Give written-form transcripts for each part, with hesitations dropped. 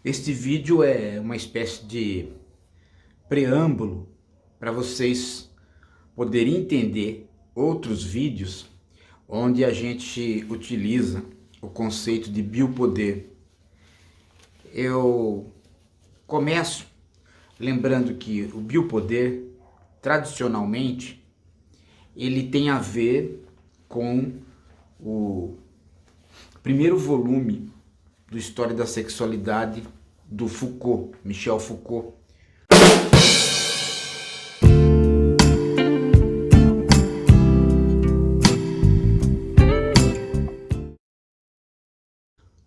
Este vídeo é uma espécie de preâmbulo para vocês poderem entender outros vídeos onde a gente utiliza o conceito de biopoder. Eu começo lembrando que o biopoder, tradicionalmente, ele tem a ver com o primeiro volume do História da Sexualidade do Foucault, Michel Foucault.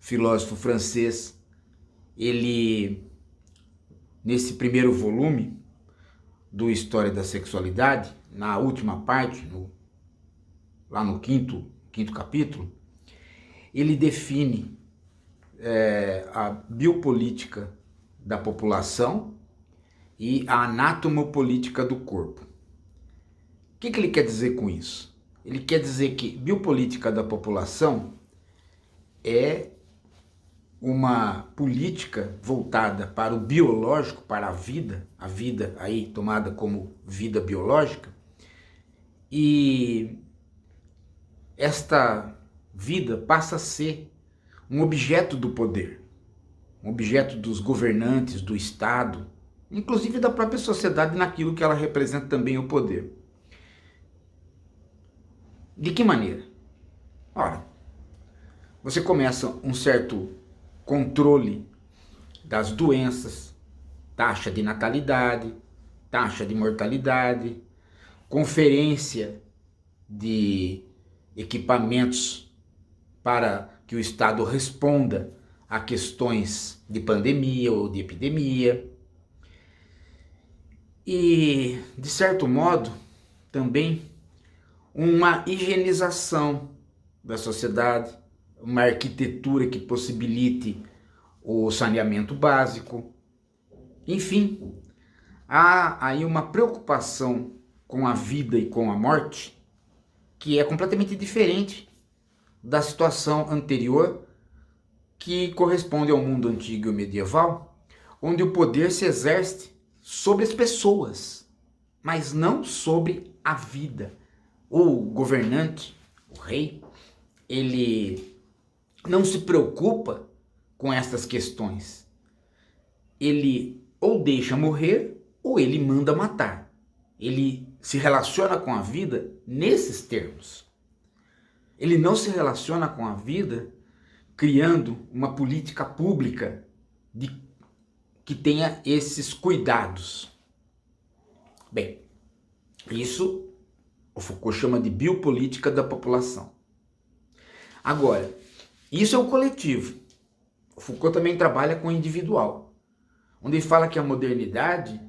Filósofo francês, ele, nesse primeiro volume do História da Sexualidade, na última parte, lá no quinto capítulo, ele define a biopolítica da população e a anatomopolítica do corpo. O que ele quer dizer com isso? Ele quer dizer que biopolítica da população é uma política voltada para o biológico, para a vida aí tomada como vida biológica, e esta vida passa a ser um objeto do poder, um objeto dos governantes, do Estado, inclusive da própria sociedade, naquilo que ela representa também o poder. De que maneira? Ora, você começa um certo controle das doenças, taxa de natalidade, taxa de mortalidade, conferência de equipamentos para que o Estado responda a questões de pandemia ou de epidemia. E, de certo modo, também uma higienização da sociedade, uma arquitetura que possibilite o saneamento básico. Enfim, há aí uma preocupação com a vida e com a morte que é completamente diferente da situação anterior, que corresponde ao mundo antigo e medieval, onde o poder se exerce sobre as pessoas, mas não sobre a vida. O governante, o rei, ele não se preocupa com essas questões. Ele ou deixa morrer ou ele manda matar. Ele se relaciona com a vida nesses termos. Ele não se relaciona com a vida criando uma política pública que tenha esses cuidados. Bem, isso o Foucault chama de biopolítica da população. Agora, isso é o coletivo. O Foucault também trabalha com o individual, onde ele fala que a modernidade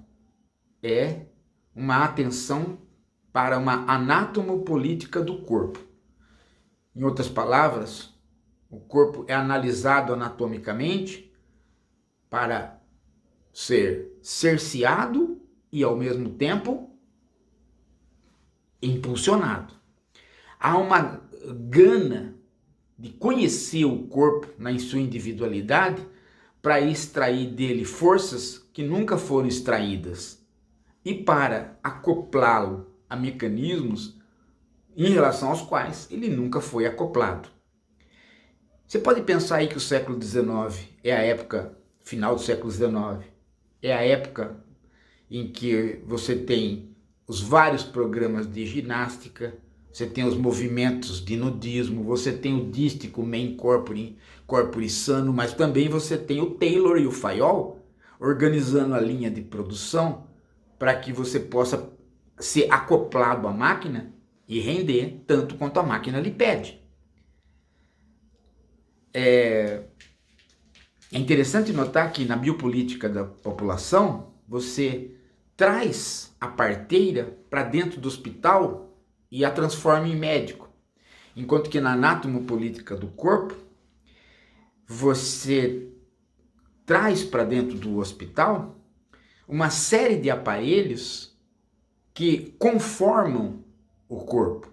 é uma atenção para uma anatomopolítica do corpo. Em outras palavras, o corpo é analisado anatomicamente para ser cerceado e, ao mesmo tempo, impulsionado. Há uma gana de conhecer o corpo na sua individualidade para extrair dele forças que nunca foram extraídas e para acoplá-lo a mecanismos em relação aos quais ele nunca foi acoplado. Você pode pensar aí que o século XIX é a época, final do século XIX, é a época em que você tem os vários programas de ginástica, você tem os movimentos de nudismo, você tem o dístico main corpore sano, mas também você tem o Taylor e o Fayol organizando a linha de produção para que você possa ser acoplado à máquina e render tanto quanto a máquina lhe pede. É interessante notar que na biopolítica da população, você traz a parteira para dentro do hospital e a transforma em médico. Enquanto que na anatomopolítica do corpo, você traz para dentro do hospital uma série de aparelhos que conformam o corpo.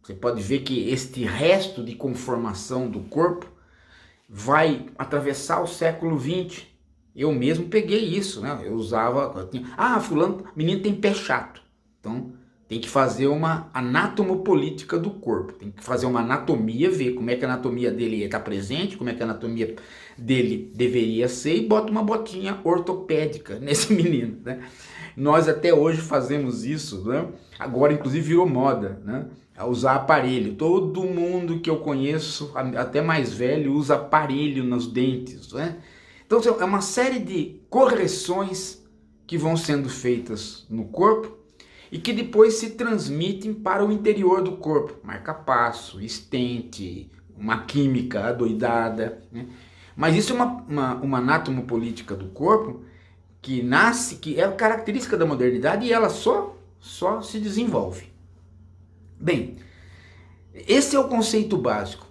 Você pode ver que este resto de conformação do corpo vai atravessar o século XX. Eu mesmo peguei isso, né? Eu usava... fulano, menino tem pé chato. Então, tem que fazer uma anatomopolítica do corpo. Tem que fazer uma anatomia, ver como é que a anatomia dele está presente, como é que a anatomia dele deveria ser, e bota uma botinha ortopédica nesse menino, né? Nós até hoje fazemos isso, né? Agora, inclusive, virou moda, né? A usar aparelho. Todo mundo que eu conheço, até mais velho, usa aparelho nos dentes, né? Então, é uma série de correções que vão sendo feitas no corpo e que depois se transmitem para o interior do corpo. Marca-passo, estente, uma química adoidada, né? Mas isso é uma anatomopolítica do corpo que nasce, que é característica da modernidade, e ela só se desenvolve. Bem, esse é o conceito básico.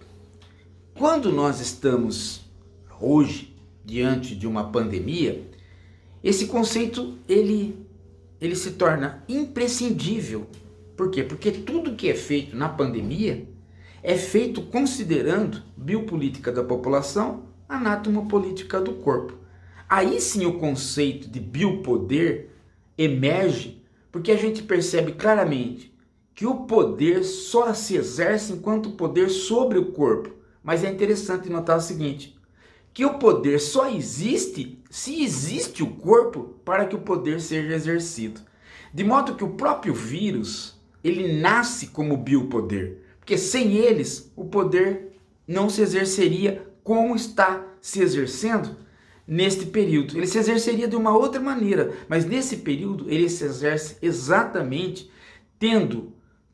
Quando nós estamos hoje diante de uma pandemia, esse conceito ele se torna imprescindível. Por quê? Porque tudo que é feito na pandemia é feito considerando biopolítica da população, anatomopolítica do corpo. Aí sim o conceito de biopoder emerge, porque a gente percebe claramente que o poder só se exerce enquanto poder sobre o corpo. Mas é interessante notar o seguinte, que o poder só existe se existe o corpo para que o poder seja exercido. De modo que o próprio vírus, ele nasce como biopoder, porque sem eles o poder não se exerceria como está se exercendo neste período. Ele se exerceria de uma outra maneira, mas nesse período ele se exerce exatamente tendo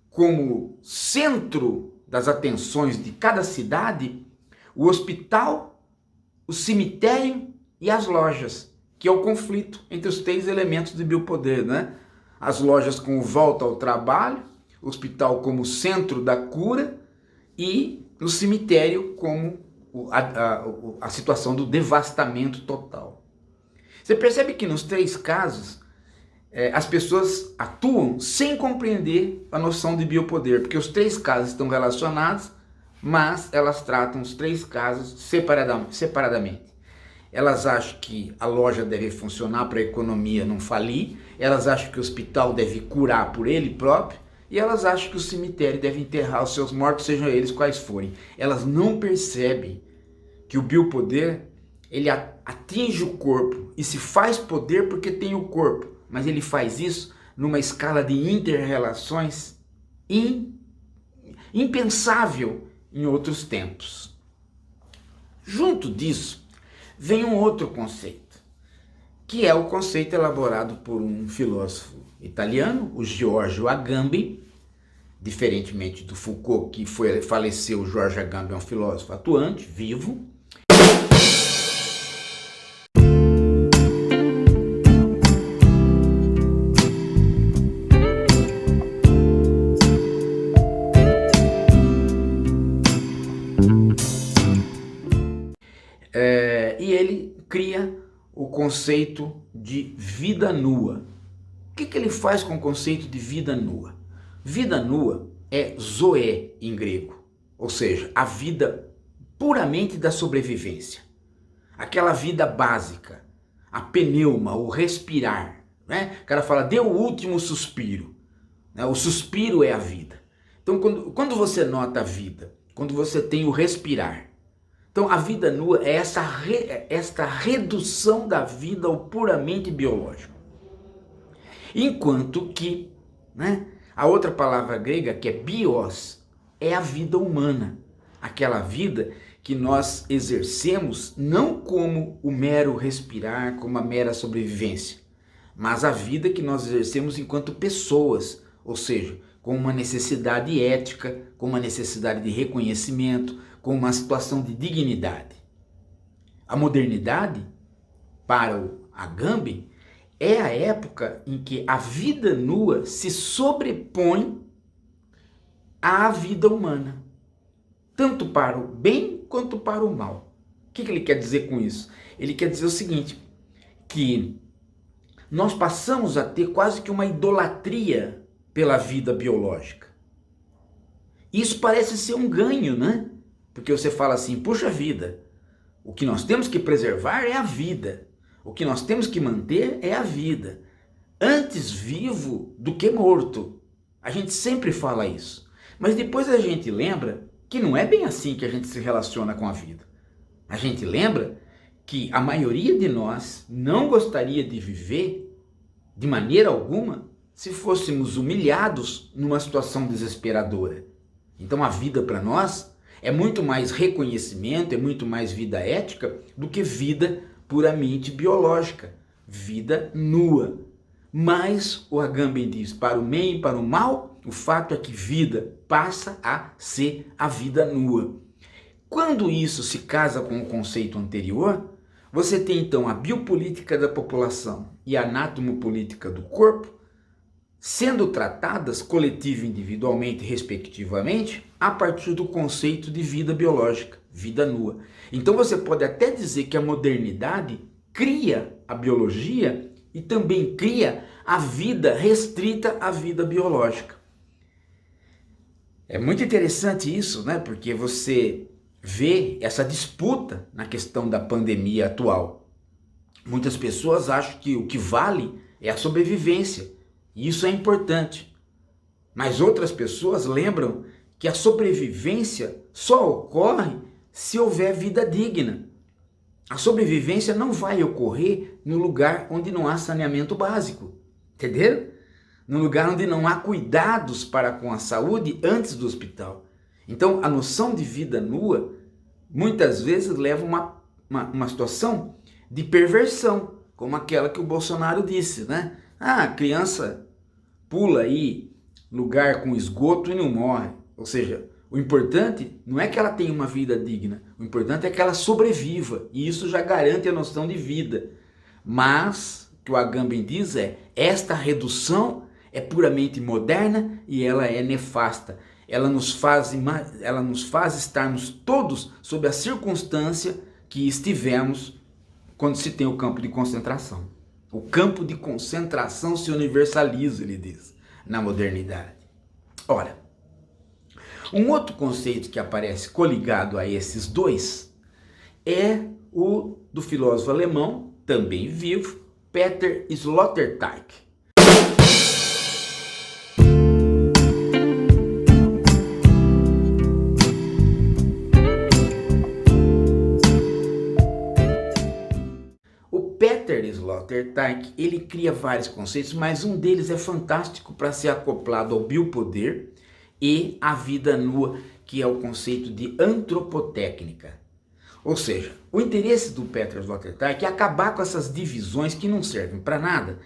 como centro das atenções de cada cidade o hospital, o cemitério e as lojas, que é o conflito entre os três elementos de biopoder, né? As lojas como volta ao trabalho, o hospital como centro da cura e o cemitério como a situação do devastamento total. Você percebe que nos três casos as pessoas atuam sem compreender a noção de biopoder, porque os três casos estão relacionados, mas elas tratam os três casos separadamente. Elas acham que a loja deve funcionar para a economia não falir, elas acham que o hospital deve curar por ele próprio, e elas acham que o cemitério deve enterrar os seus mortos, sejam eles quais forem. Elas não percebem que o biopoder, ele atinge o corpo e se faz poder porque tem o corpo, mas ele faz isso numa escala de inter-relações impensável em outros tempos. Junto disso, vem um outro conceito, que é o conceito elaborado por um filósofo italiano, o Giorgio Agamben. Diferentemente do Foucault, que faleceu, o Giorgio Agamben é um filósofo atuante, vivo. E ele cria o conceito de vida nua. O que ele faz com o conceito de vida nua? Vida nua é zoé em grego, ou seja, a vida puramente da sobrevivência. Aquela vida básica, a pneuma, o respirar, né? O cara fala, deu o último suspiro, né? O suspiro é a vida. Então quando você nota a vida, quando você tem o respirar, então a vida nua é esta redução da vida ao puramente biológico. Enquanto que, né, a outra palavra grega, que é bios, é a vida humana. Aquela vida que nós exercemos não como o mero respirar, como a mera sobrevivência, mas a vida que nós exercemos enquanto pessoas, ou seja, com uma necessidade ética, com uma necessidade de reconhecimento, com uma situação de dignidade. A modernidade, para o Agamben, é a época em que a vida nua se sobrepõe à vida humana, tanto para o bem quanto para o mal. O que ele quer dizer com isso? Ele quer dizer o seguinte, que nós passamos a ter quase que uma idolatria pela vida biológica. Isso parece ser um ganho, né? Porque você fala assim, puxa vida, O que nós temos que preservar é a vida. O que nós temos que manter é a vida. Antes vivo do que morto. A gente sempre fala isso. Mas depois a gente lembra que não é bem assim que a gente se relaciona com a vida. A gente lembra que a maioria de nós não gostaria de viver de maneira alguma se fôssemos humilhados numa situação desesperadora. Então a vida para nós é muito mais reconhecimento, é muito mais vida ética do que vida puramente biológica, vida nua. Mas o Agamben diz, para o bem e para o mal, o fato é que vida passa a ser a vida nua. Quando isso se casa com o conceito anterior, você tem então a biopolítica da população e a anatomopolítica do corpo sendo tratadas coletivo e individualmente, respectivamente, a partir do conceito de vida biológica, vida nua. Então você pode até dizer que a modernidade cria a biologia e também cria a vida restrita à vida biológica. É muito interessante isso, né? Porque você vê essa disputa na questão da pandemia atual. Muitas pessoas acham que o que vale é a sobrevivência, e isso é importante. Mas outras pessoas lembram que a sobrevivência só ocorre se houver vida digna. A sobrevivência não vai ocorrer no lugar onde não há saneamento básico, entenderam? No lugar onde não há cuidados para com a saúde antes do hospital. Então, a noção de vida nua, muitas vezes leva uma situação de perversão, como aquela que o Bolsonaro disse, né? Ah, a criança pula aí lugar com esgoto e não morre. Ou seja, o importante não é que ela tenha uma vida digna, o importante é que ela sobreviva, e isso já garante a noção de vida. Mas, o que o Agamben diz é, esta redução é puramente moderna e ela é nefasta. Ela nos faz estarmos todos sob a circunstância que estivemos quando se tem o campo de concentração. O campo de concentração se universaliza, ele diz, na modernidade. Ora, um outro conceito que aparece coligado a esses dois é o do filósofo alemão, também vivo, Peter Sloterdijk. Peter Sloterdijk, ele cria vários conceitos, mas um deles é fantástico para ser acoplado ao biopoder e à vida nua, que é o conceito de antropotécnica. Ou seja, o interesse do Peter Sloterdijk é acabar com essas divisões que não servem para nada,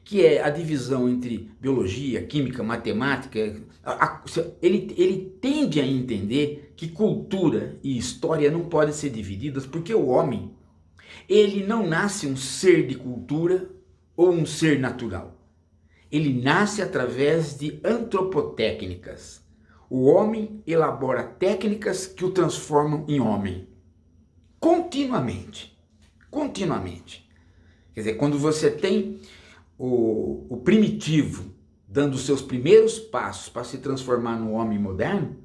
que é a divisão entre biologia, química, matemática. Ele tende a entender que cultura e história não podem ser divididas porque o homem, ele não nasce um ser de cultura ou um ser natural. Ele nasce através de antropotécnicas. O homem elabora técnicas que o transformam em homem. Continuamente. Continuamente. Quer dizer, quando você tem o primitivo dando os seus primeiros passos para se transformar no homem moderno,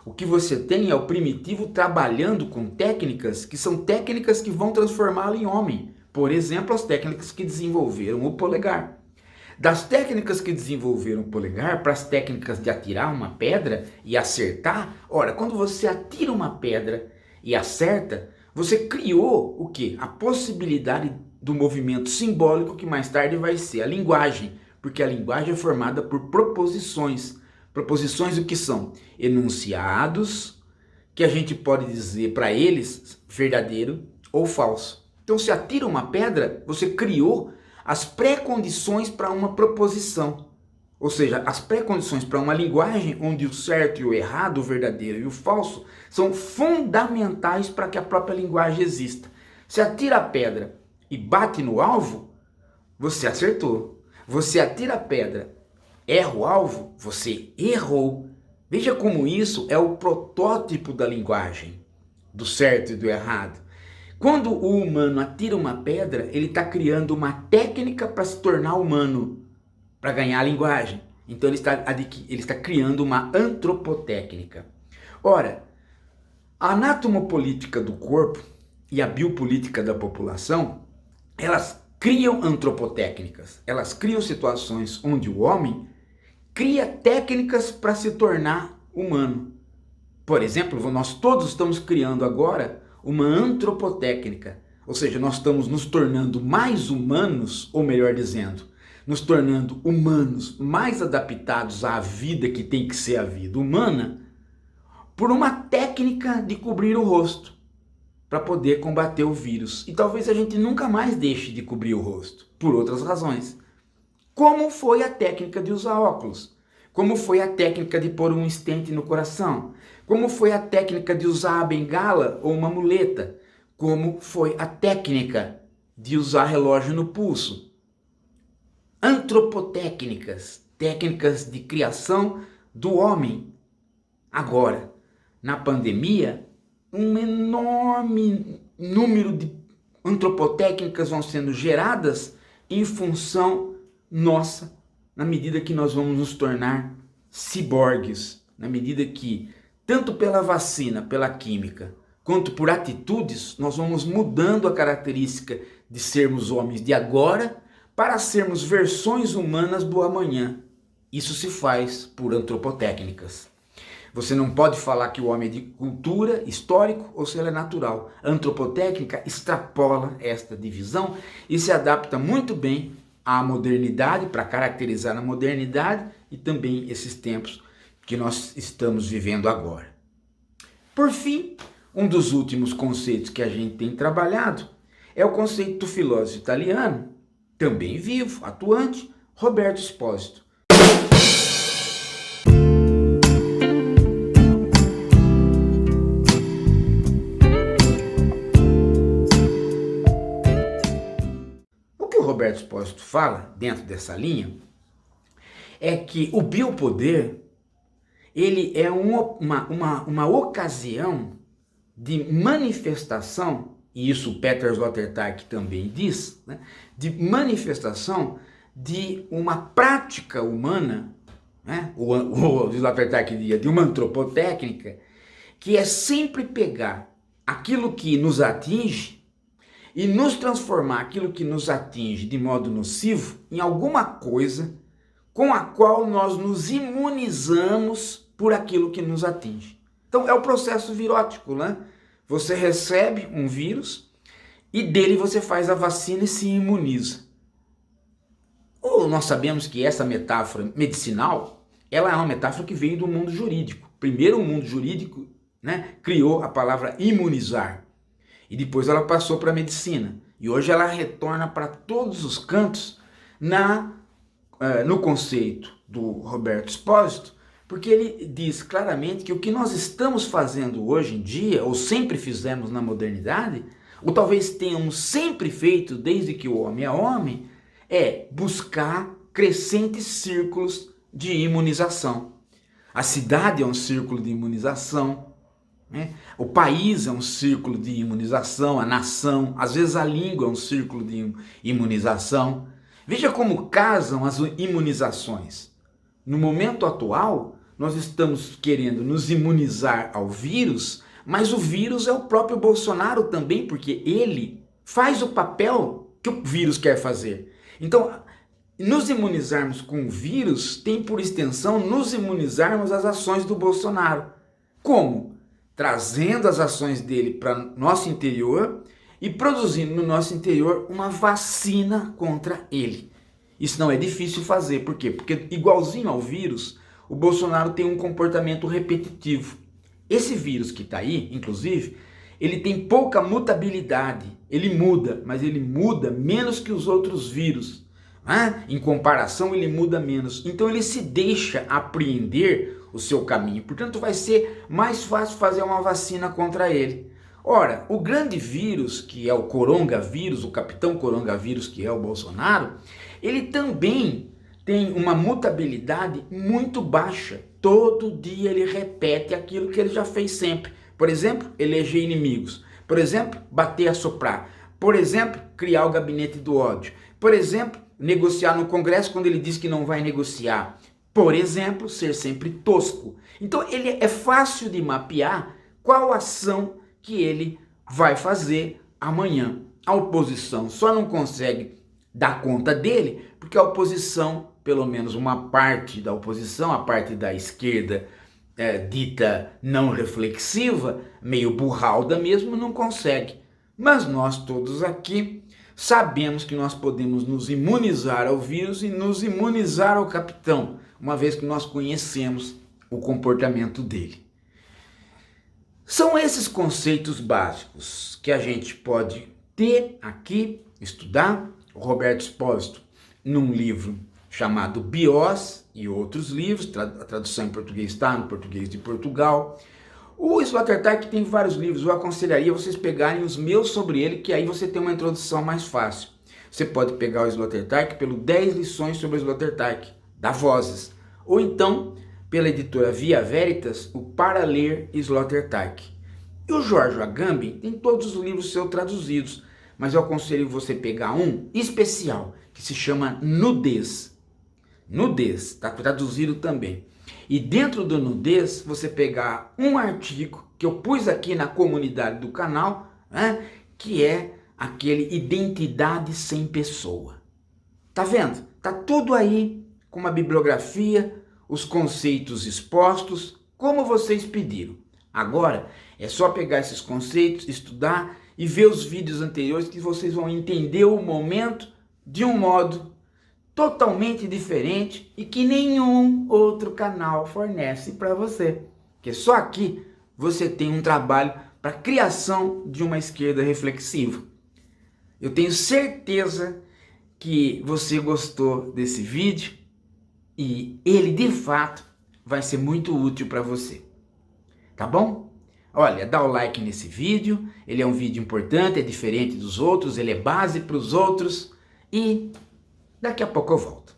o que você tem é o primitivo trabalhando com técnicas que são técnicas que vão transformá-lo em homem. Por exemplo, as técnicas que desenvolveram o polegar. Das técnicas que desenvolveram o polegar para as técnicas de atirar uma pedra e acertar. Ora, quando você atira uma pedra e acerta, você criou o quê? A possibilidade do movimento simbólico que mais tarde vai ser a linguagem. Porque a linguagem é formada por proposições. Proposições o que são? Enunciados, que a gente pode dizer para eles verdadeiro ou falso. Então, se atira uma pedra, você criou as pré-condições para uma proposição. Ou seja, as pré-condições para uma linguagem onde o certo e o errado, o verdadeiro e o falso, são fundamentais para que a própria linguagem exista. Se atira a pedra e bate no alvo, você acertou. Você atira a pedra, erra o alvo, você errou. Veja como isso é o protótipo da linguagem, do certo e do errado. Quando o humano atira uma pedra, ele está criando uma técnica para se tornar humano, para ganhar a linguagem. Então ele está criando uma antropotécnica. Ora, a anatomopolítica do corpo e a biopolítica da população, elas criam antropotécnicas, elas criam situações onde o homem cria técnicas para se tornar humano. Por exemplo, nós todos estamos criando agora uma antropotécnica, ou seja, nós estamos nos tornando mais humanos, ou melhor dizendo, nos tornando humanos mais adaptados à vida que tem que ser a vida humana, por uma técnica de cobrir o rosto, para poder combater o vírus. E talvez a gente nunca mais deixe de cobrir o rosto, por outras razões. Como foi a técnica de usar óculos? Como foi a técnica de pôr um stent no coração? Como foi a técnica de usar a bengala ou uma muleta? Como foi a técnica de usar relógio no pulso? Antropotécnicas, técnicas de criação do homem. Agora, na pandemia, um enorme número de antropotécnicas vão sendo geradas em função nossa, na medida que nós vamos nos tornar ciborgues, na medida que, tanto pela vacina, pela química, quanto por atitudes, nós vamos mudando a característica de sermos homens de agora para sermos versões humanas do amanhã. Isso se faz por antropotécnicas. Você não pode falar que o homem é de cultura, histórico ou se ele é natural. A antropotécnica extrapola esta divisão e se adapta muito bem à modernidade, para caracterizar a modernidade e também esses tempos que nós estamos vivendo agora. Por fim, um dos últimos conceitos que a gente tem trabalhado é o conceito do filósofo italiano, também vivo, atuante, Roberto Espósito. Roberto Espósito fala, dentro dessa linha, é que o biopoder, ele é uma ocasião de manifestação, e isso o Peter Sloterdijk também diz, né, de manifestação de uma prática humana, né, o Sloterdijk diria, de uma antropotécnica, que é sempre pegar aquilo que nos atinge e nos transformar aquilo que nos atinge de modo nocivo em alguma coisa com a qual nós nos imunizamos por aquilo que nos atinge. Então é o processo virótico, né? Você recebe um vírus e dele você faz a vacina e se imuniza. Ou nós sabemos que essa metáfora medicinal, ela é uma metáfora que veio do mundo jurídico. Primeiro o mundo jurídico, né, criou a palavra imunizar. E depois ela passou para a medicina. E hoje ela retorna para todos os cantos no conceito do Roberto Espósito, porque ele diz claramente que o que nós estamos fazendo hoje em dia, ou sempre fizemos na modernidade, ou talvez tenhamos sempre feito desde que o homem é homem, é buscar crescentes círculos de imunização. A cidade é um círculo de imunização, né? O país é um círculo de imunização, a nação, às vezes a língua é um círculo de imunização. Veja como casam as imunizações. No momento atual, nós estamos querendo nos imunizar ao vírus, mas o vírus é o próprio Bolsonaro também, porque ele faz o papel que o vírus quer fazer. Então, nos imunizarmos com o vírus tem por extensão nos imunizarmos às ações do Bolsonaro. Como? Trazendo as ações dele para nosso interior e produzindo no nosso interior uma vacina contra ele. Isso não é difícil fazer, por quê? Porque igualzinho ao vírus, o Bolsonaro tem um comportamento repetitivo. Esse vírus que está aí, inclusive, ele tem pouca mutabilidade, ele muda, mas ele muda menos que os outros vírus. Em comparação, ele muda menos. Então ele se deixa apreender o seu caminho. Portanto, vai ser mais fácil fazer uma vacina contra ele. Ora, o grande vírus, que é o coronavírus, o capitão coronavírus, que é o Bolsonaro, ele também tem uma mutabilidade muito baixa. Todo dia ele repete aquilo que ele já fez sempre. Por exemplo, eleger inimigos. Por exemplo, bater, assoprar. Por exemplo, criar o gabinete do ódio. Por exemplo, negociar no Congresso quando ele diz que não vai negociar. Por exemplo, ser sempre tosco. Então, ele é fácil de mapear qual ação que ele vai fazer amanhã. A oposição só não consegue dar conta dele porque a oposição, pelo menos uma parte da oposição, a parte da esquerda dita não reflexiva, meio burralda mesmo, não consegue. Mas nós todos aqui sabemos que nós podemos nos imunizar ao vírus e nos imunizar ao capitão, uma vez que nós conhecemos o comportamento dele. São esses conceitos básicos que a gente pode ter aqui, estudar. O Roberto Expósito, num livro chamado Bios e outros livros, a tradução em português está no Português de Portugal. O Sloterdijk tem vários livros, eu aconselharia vocês pegarem os meus sobre ele, que aí você tem uma introdução mais fácil. Você pode pegar o Sloterdijk pelo 10 lições sobre o Sloterdijk, da Vozes, ou então pela editora Via Veritas, o Para Ler Sloterdijk. E o Jorge Agamben tem todos os livros seus traduzidos, mas eu aconselho você pegar um especial, que se chama Nudez. Nudez, está traduzido também. E dentro do Nudez, você pegar um artigo que eu pus aqui na comunidade do canal, né, que é aquele Identidade Sem Pessoa. Tá vendo? Tá tudo aí com uma bibliografia, os conceitos expostos, como vocês pediram. Agora é só pegar esses conceitos, estudar e ver os vídeos anteriores que vocês vão entender o momento de um modo totalmente diferente e que nenhum outro canal fornece para você. Porque só aqui você tem um trabalho para a criação de uma esquerda reflexiva. Eu tenho certeza que você gostou desse vídeo e ele de fato vai ser muito útil para você. Tá bom? Olha, dá o like nesse vídeo, ele é um vídeo importante, é diferente dos outros, ele é base para os outros e daqui a pouco eu volto.